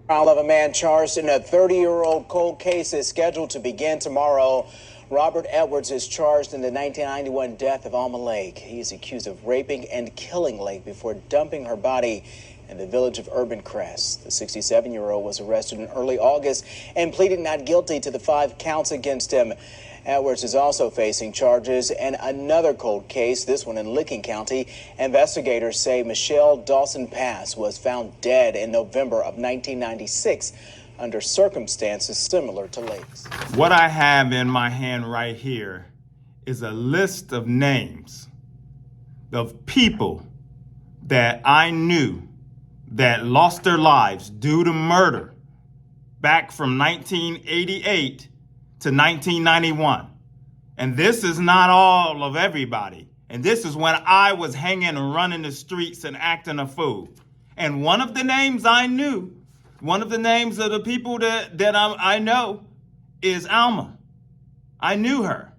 Trial of a man charged in a 30-year-old cold case is scheduled to begin tomorrow. Robert Edwards is charged in the 1991 death of Alma Lake. He is accused of raping and killing Lake before dumping her body in the village of Urban Crest. The 67-year-old was arrested in early August and pleaded not guilty to the 5 counts against him. Edwards is also facing charges in another cold case, this one in Licking County. Investigators say Michelle Dawson Pass was found dead in November of 1996 under circumstances similar to Lake's. What I have in my hand right here is a list of names of people that I knew that lost their lives due to murder back from 1988 to 1991. And this is not all of everybody. And this is when I was hanging and running the streets and acting a fool. And one of the names I knew, one of the names of the people that I know is Alma. I knew her.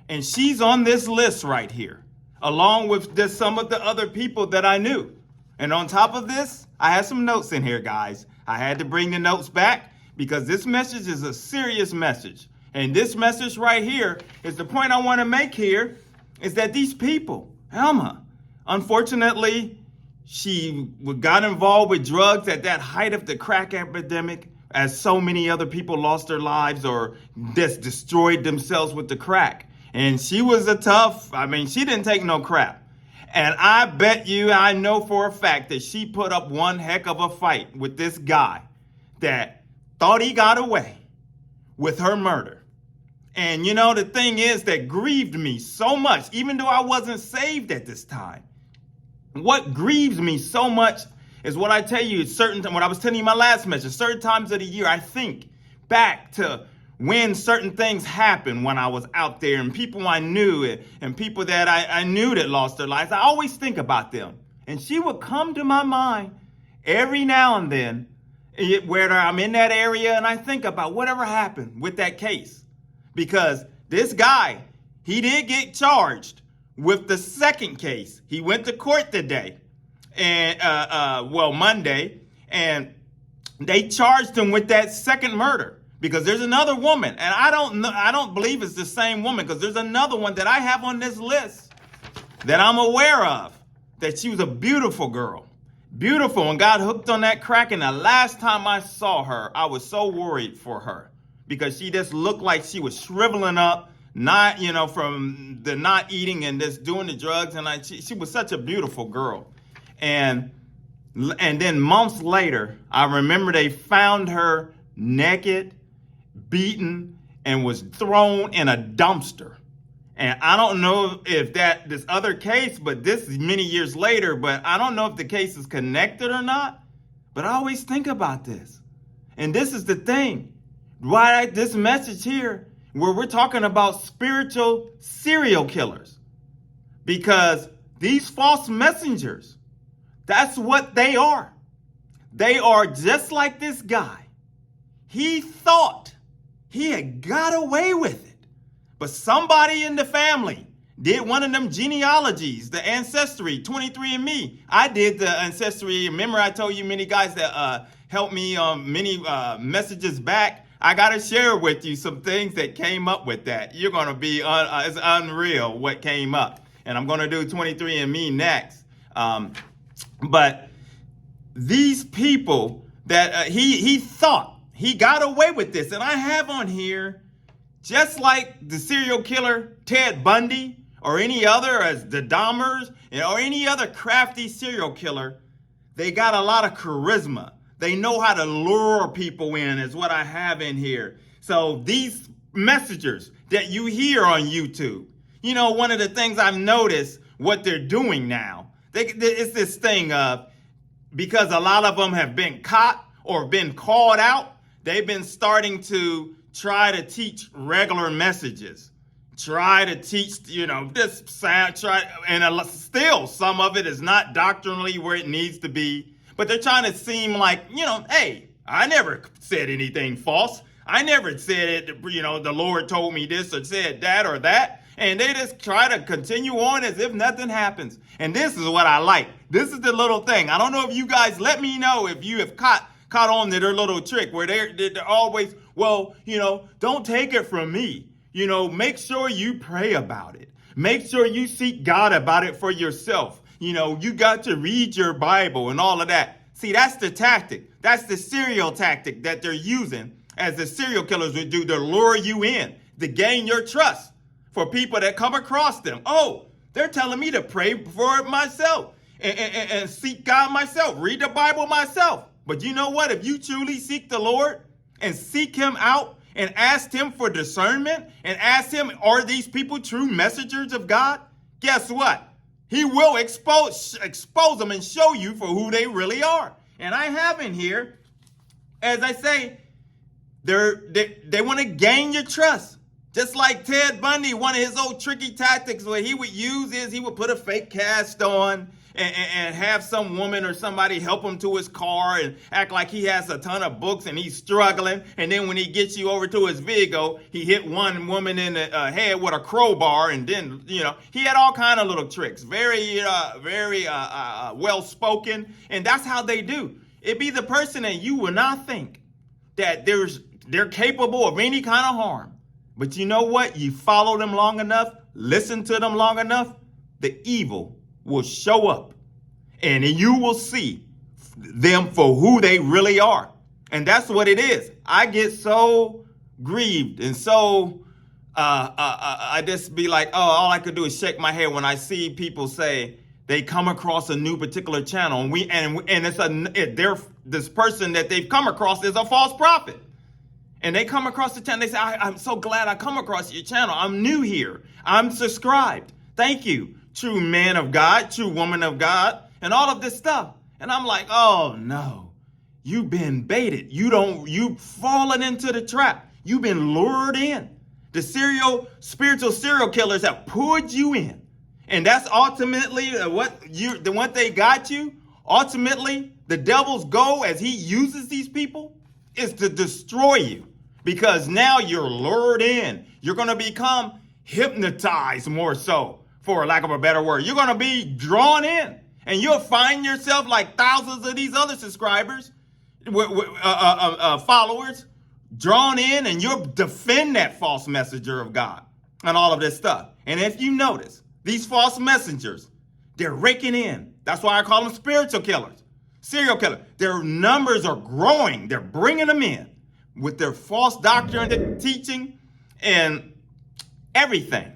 And she's on this list right here, along with some of the other people that I knew. And on top of this, I had some notes in here, guys. I had to bring the notes back because this message is a serious message. And this message right here is the point I want to make here is that these people, Alma, unfortunately, she got involved with drugs at that height of the crack epidemic, as so many other people lost their lives or just destroyed themselves with the crack. And she was she didn't take no crap. And I bet you, I know for a fact that she put up one heck of a fight with this guy that thought he got away with her murder. And you know, the thing is that grieved me so much, even though I wasn't saved at this time. What grieves me so much is what I tell you, what I was telling you in my last message, certain times of the year, I think back to when certain things happened when I was out there and people I knew and people that I knew that lost their lives. I always think about them. And she would come to my mind every now and then where I'm in that area and I think about whatever happened with that case. Because this guy, he did get charged with the second case. He went to court today, and Monday, and they charged him with that second murder because there's another woman, and I don't believe it's the same woman because there's another one that I have on this list that I'm aware of, that she was a beautiful girl, beautiful, and got hooked on that crack. And the last time I saw her, I was so worried for her because she just looked like she was shriveling up, not, from the not eating and just doing the drugs. And she was such a beautiful girl. And then months later, I remember they found her naked, beaten, and was thrown in a dumpster. And I don't know if this other case, but this is many years later, but I don't know if the case is connected or not. But I always think about this. And this is the thing. Why this message here, where we're talking about spiritual serial killers. Because these false messengers, that's what they are. They are just like this guy. He thought he had got away with it. But somebody in the family did one of them genealogies, the Ancestry, 23andMe. I did the Ancestry. Remember I told you many guys that helped me on many messages back. I got to share with you some things that came up with that. You're going to be, it's unreal what came up. And I'm going to do 23andMe next. But these people that he thought he got away with this. And I have on here, just like the serial killer Ted Bundy or any other as the Dahmers or any other crafty serial killer, they got a lot of charisma. They know how to lure people in is what I have in here. So these messengers that you hear on YouTube, one of the things I've noticed what they're doing now, it's this thing of, because a lot of them have been caught or been called out, they've been starting to try to teach regular messages. Try to teach, this sound, and still some of it is not doctrinally where it needs to be. But they're trying to seem like, hey, I never said anything false. I never said it, the Lord told me this or said that or that. And they just try to continue on as if nothing happens. And this is what I like. This is the little thing. I don't know if you guys, let me know if you have caught caught on to their little trick where they're always, well, don't take it from me. Make sure you pray about it. Make sure you seek God about it for yourself. You got to read your Bible and all of that. See, that's the tactic. That's the serial tactic that they're using, as the serial killers would do, to lure you in, to gain your trust for people that come across them. Oh, they're telling me to pray for it myself and seek God myself, read the Bible myself. But you know what? If you truly seek the Lord and seek him out and ask him for discernment and ask him, are these people true messengers of God? Guess what? He will expose them and show you for who they really are. And I have in here, as I say, they want to gain your trust. Just like Ted Bundy, one of his old tricky tactics what he would use is he would put a fake cast on and have some woman or somebody help him to his car and act like he has a ton of books and he's struggling. And then when he gets you over to his vehicle, he hit one woman in the head with a crowbar. And then, he had all kind of little tricks. Very well spoken. And that's how they do. It be the person that you will not think that they're capable of any kind of harm. But you know what? You follow them long enough, listen to them long enough, the evil will show up and you will see them for who they really are. And that's what it is. I get so grieved and so I just be like, oh, all I could do is shake my head when I see people say they come across a new particular channel and this person that they've come across is a false prophet. And they come across the channel. They say, I'm so glad I come across your channel. I'm new here. I'm subscribed. Thank you. True man of God, true woman of God, and all of this stuff. And I'm like, oh no, you've been baited. You've fallen into the trap. You've been lured in. The spiritual serial killers have pulled you in. And that's ultimately the one they got you. Ultimately, the devil's goal as he uses these people is to destroy you, because now you're lured in. You're going to become hypnotized more so, for lack of a better word. You're going to be drawn in, and you'll find yourself like thousands of these other subscribers, followers, drawn in, and you'll defend that false messenger of God and all of this stuff. And if you notice, these false messengers, they're raking in. That's why I call them spiritual killers. Serial killer. Their numbers are growing. They're bringing them in with their false doctrine, their teaching, and everything.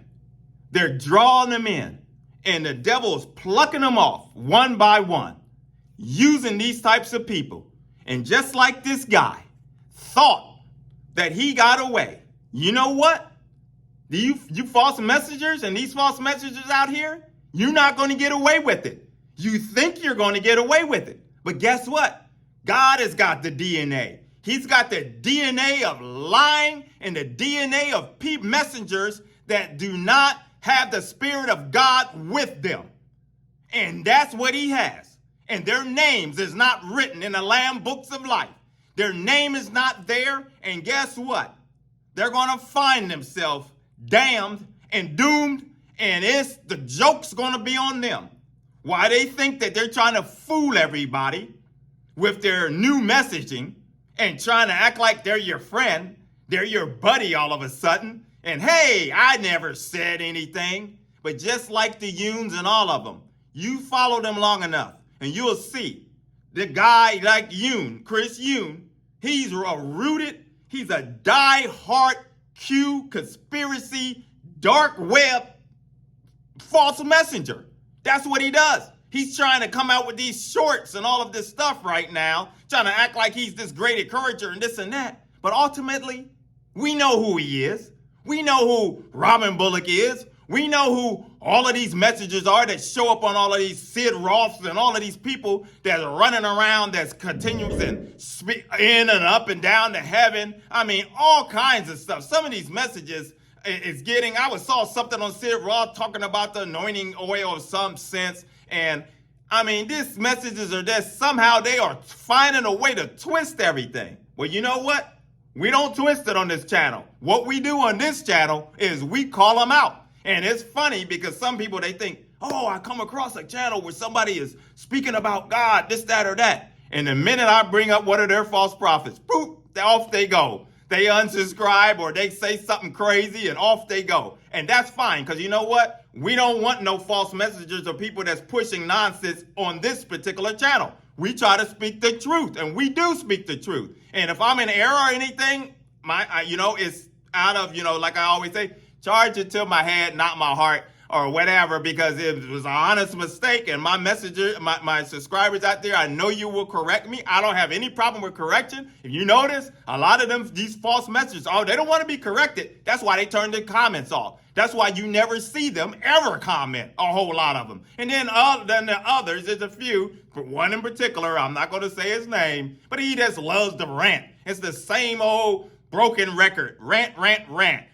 They're drawing them in, and the devil is plucking them off one by one, using these types of people. And just like this guy thought that he got away, you know what? You false messengers and these false messengers out here, you're not going to get away with it. You think you're going to get away with it. But guess what? God has got the DNA. He's got the DNA of lying and the DNA of messengers that do not have the Spirit of God with them. And that's what he has. And their names is not written in the Lamb books of life. Their name is not there. And guess what? They're going to find themselves damned and doomed. And the joke's going to be on them. Why they think that they're trying to fool everybody with their new messaging and trying to act like they're your friend, they're your buddy all of a sudden. And hey, I never said anything. But just like the Yunes and all of them, you follow them long enough and you'll see the guy like Yun, Chris Yun, he's a die-hard Q conspiracy, dark web, false messenger. That's what he does. He's trying to come out with these shorts and all of this stuff right now, trying to act like he's this great encourager and this and that. But ultimately, we know who he is. We know who Robin Bullock is. We know who all of these messengers are that show up on all of these Sid Roths and all of these people that are running around that's continuous and in and up and down to heaven. I mean, all kinds of stuff. Some of these messages is getting, I saw something on Sid Roth talking about the anointing oil of some sense. And I mean, these messages are just somehow they are finding a way to twist everything. Well, you know what? We don't twist it on this channel. What we do on this channel is we call them out. And it's funny because some people, they think, oh, I come across a channel where somebody is speaking about God, this, that, or that. And the minute I bring up one of their false prophets, boop, off they go. They unsubscribe or they say something crazy and off they go. And that's fine, because you know what? We don't want no false messengers or people that's pushing nonsense on this particular channel. We try to speak the truth, and we do speak the truth. And if I'm in error or anything, it's out of, like I always say, charge it to my head, not my heart or whatever, because it was an honest mistake. And my messenger, my subscribers out there, I know you will correct me. I don't have any problem with correction. If you notice, a lot of them, these false messengers, they don't want to be corrected. That's why they turn the comments off. That's why you never see them ever comment, a whole lot of them. And then the others, there's a few, one in particular, I'm not going to say his name, but he just loves to rant. It's the same old broken record, rant.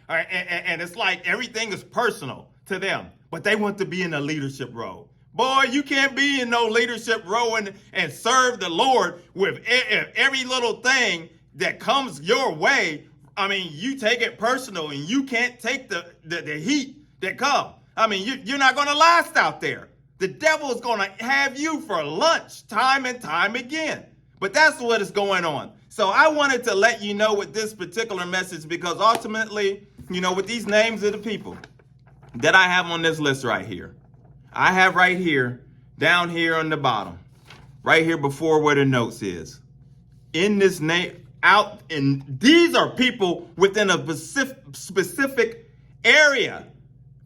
And it's like everything is personal to them, but they want to be in a leadership role. Boy, you can't be in no leadership role and serve the Lord with every little thing that comes your way. I mean, you take it personal, and you can't take the heat that come. I mean, you're not going to last out there. The devil is going to have you for lunch time and time again. But that's what is going on. So I wanted to let you know with this particular message, because ultimately, with these names of the people that I have on this list right here, I have right here, down here on the bottom, right here before where the notes is, in this name, and these are people within a specific area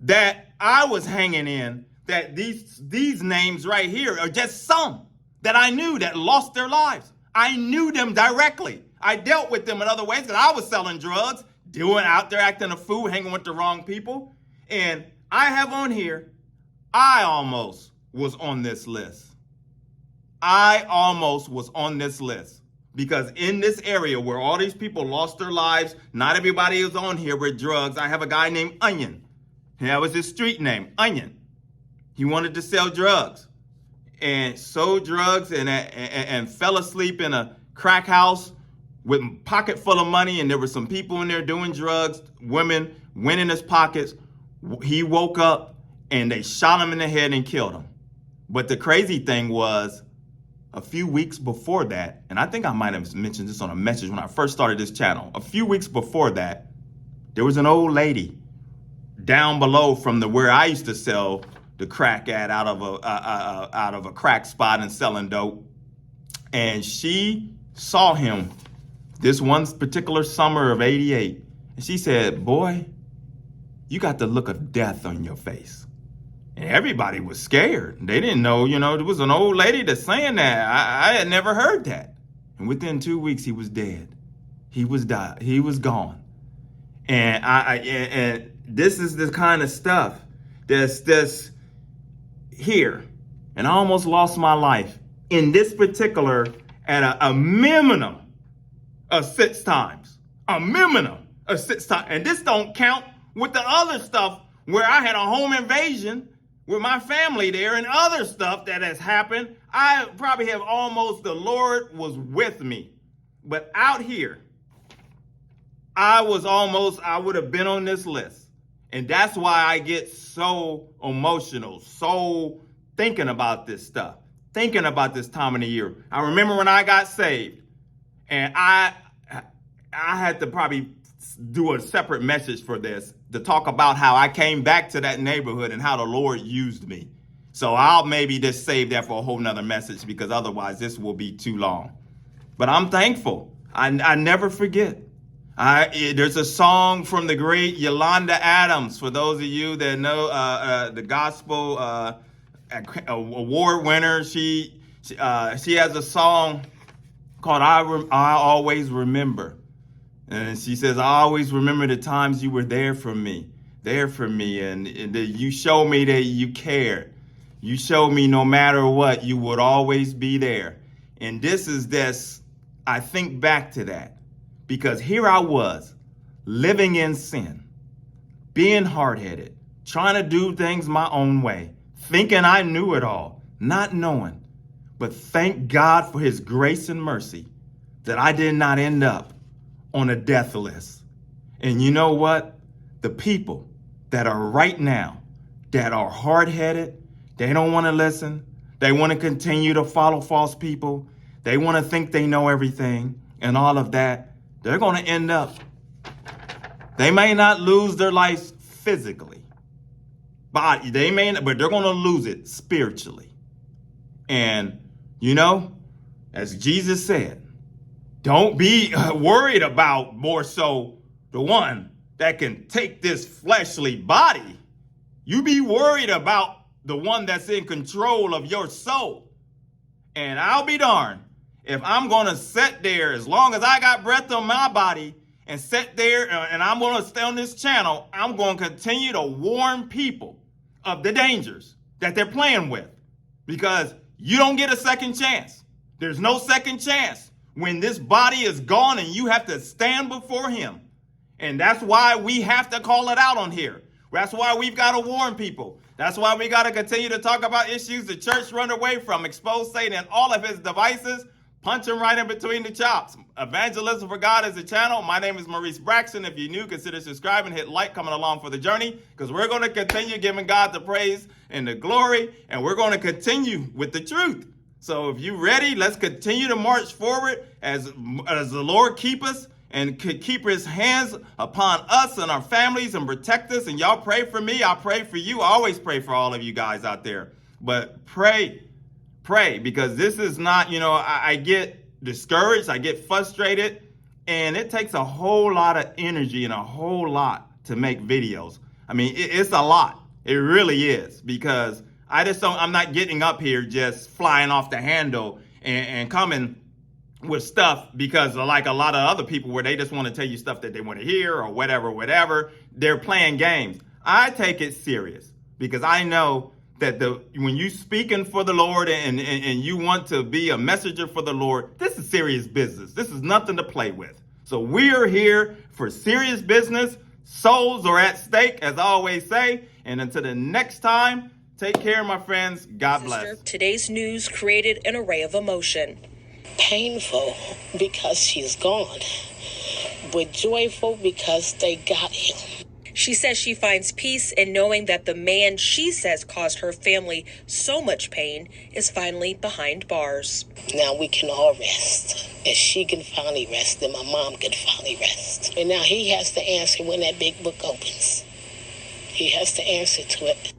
that I was hanging in, that these names right here are just some that I knew that lost their lives. I knew them directly. I dealt with them in other ways, because I was selling drugs, doing out there acting a fool, hanging with the wrong people. And I have on here, I almost was on this list. I almost was on this list. Because in this area where all these people lost their lives, not everybody is on here with drugs. I have a guy named Onion. That was his street name, Onion. He wanted to sell drugs and sold drugs and fell asleep in a crack house with a pocket full of money. And there were some people in there doing drugs. Women went in his pockets. He woke up and they shot him in the head and killed him. But the crazy thing was, a few weeks before that, and I think I might have mentioned this on a message when I first started this channel. A few weeks before that, there was an old lady down below from where I used to sell the crack at, out of a crack spot and selling dope. And she saw him this one particular summer of '88. And she said, "Boy, you got the look of death on your face." And everybody was scared. They didn't know, there was an old lady that's saying that. I had never heard that. And within 2 weeks, he was dead. He was died. He was gone. And and this is the kind of stuff that's here. And I almost lost my life in this particular at a minimum of 6 times. A minimum of 6 times. And this don't count with the other stuff where I had a home invasion with my family there and other stuff that has happened. I probably have the Lord was with me. But out here, I would have been on this list. And that's why I get so emotional, so thinking about this stuff, thinking about this time of the year. I remember when I got saved, and I had to probably do a separate message for this to talk about how I came back to that neighborhood and how the Lord used me. So I'll maybe just save that for a whole nother message, because otherwise this will be too long. But I'm thankful. I never forget. There's a song from the great Yolanda Adams, for those of you that know the gospel award winner. She has a song called I Always Remember. And she says, "I always remember the times you were there for me, and you showed me that you cared. You showed me no matter what, you would always be there." And I think back to that, because here I was, living in sin, being hard-headed, trying to do things my own way, thinking I knew it all, not knowing. But thank God for his grace and mercy that I did not end up on a death list. And you know what? The people that are right now, that are hard-headed, they don't want to listen. They want to continue to follow false people. They want to think they know everything and all of that. They're going to end up, they may not lose their life physically, but they're going to lose it spiritually. And, you know, as Jesus said, don't be worried about more so the one that can take this fleshly body. You be worried about the one that's in control of your soul. And I'll be darned if I'm going to sit there, as long as I got breath on my body, and sit there and I'm going to stay on this channel, I'm going to continue to warn people of the dangers that they're playing with, because you don't get a second chance. There's no second chance when this body is gone and you have to stand before him. And that's why we have to call it out on here. That's why we've got to warn people. That's why we got to continue to talk about issues the church run away from, expose Satan and all of his devices, punch him right in between the chops. Evangelism for God is the channel. My name is Maurice Braxton. If you're new, consider subscribing, hit like, coming along for the journey, because we're going to continue giving God the praise and the glory, and we're going to continue with the truth. So if you're ready, let's continue to march forward as the Lord keep us and keep his hands upon us and our families and protect us. And y'all pray for me. I pray for you. I always pray for all of you guys out there. But pray, because this is not, I get discouraged. I get frustrated. And it takes a whole lot of energy and a whole lot to make videos. I mean, it's a lot. It really is, because I'm not getting up here just flying off the handle and coming with stuff because, like a lot of other people, where they just want to tell you stuff that they want to hear or whatever. They're playing games. I take it serious, because I know that when you speaking for the Lord and you want to be a messenger for the Lord, this is serious business. This is nothing to play with. So we are here for serious business. Souls are at stake, as I always say. And until the next time, take care, my friends. God bless. Today's news created an array of emotion. Painful because she's gone, but joyful because they got him. She says she finds peace in knowing that the man she says caused her family so much pain is finally behind bars. Now we can all rest, and she can finally rest, and my mom can finally rest. And now he has to answer when that big book opens. He has to answer to it.